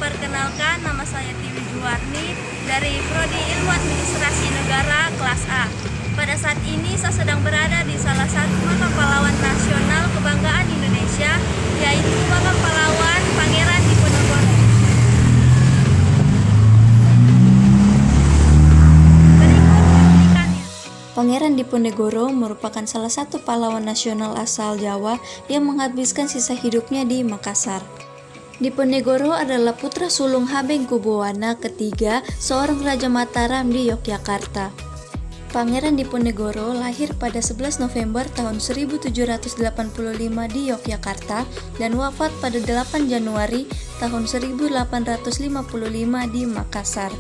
Perkenalkan, nama saya Tiwi Juwarni dari Prodi Ilmu Administrasi Negara kelas A. Pada saat ini saya sedang berada di salah satu makam pahlawan nasional kebanggaan Indonesia, yaitu makam pahlawan Pangeran Diponegoro. Berikut cuplikannya. Pangeran Diponegoro merupakan salah satu pahlawan nasional asal Jawa yang menghabiskan sisa hidupnya di Makassar. Diponegoro adalah putra sulung Habengkubuwana ketiga, seorang Raja Mataram di Yogyakarta. Pangeran Diponegoro lahir pada 11 November tahun 1785 di Yogyakarta dan wafat pada 8 Januari tahun 1855 di Makassar.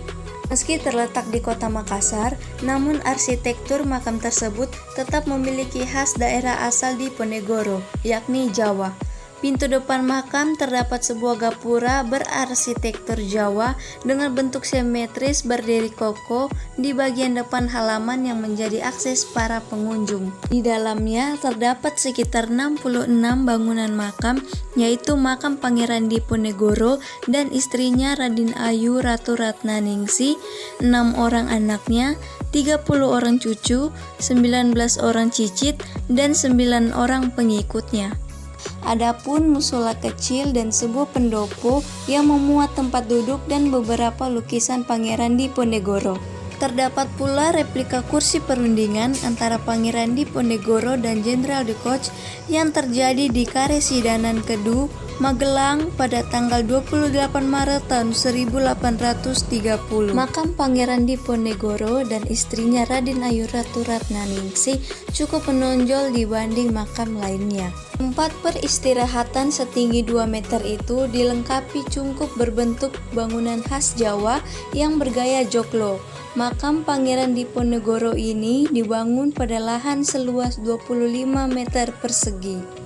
Meski terletak di kota Makassar, namun arsitektur makam tersebut tetap memiliki khas daerah asal Diponegoro, yakni Jawa. Pintu depan makam terdapat sebuah gapura berarsitektur Jawa dengan bentuk simetris berdiri kokoh di bagian depan halaman yang menjadi akses para pengunjung. Di dalamnya terdapat sekitar 66 bangunan makam, yaitu makam Pangeran Diponegoro dan istrinya Radin Ayu Ratu Ratnaningsih, 6 orang anaknya, 30 orang cucu, 19 orang cicit, dan 9 orang pengikutnya. Adapun musola kecil dan sebuah pendopo yang memuat tempat duduk dan beberapa lukisan Pangeran Diponegoro. Terdapat pula replika kursi perundingan antara Pangeran Diponegoro dan Jenderal de Kock yang terjadi di Karesidenan Kedu, Magelang pada tanggal 28 Maret tahun 1830. Makam Pangeran Diponegoro dan istrinya Radin Ayu Ratu Ratnaningsih cukup menonjol dibanding makam lainnya. Tempat peristirahatan setinggi 2 meter itu dilengkapi cungkup berbentuk bangunan khas Jawa yang bergaya joglo. Makam Pangeran Diponegoro ini dibangun pada lahan seluas 25 meter persegi.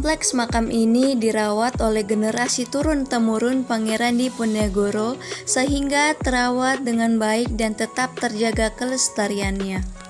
Kompleks makam ini dirawat oleh generasi turun-temurun Pangeran Diponegoro sehingga terawat dengan baik dan tetap terjaga kelestariannya.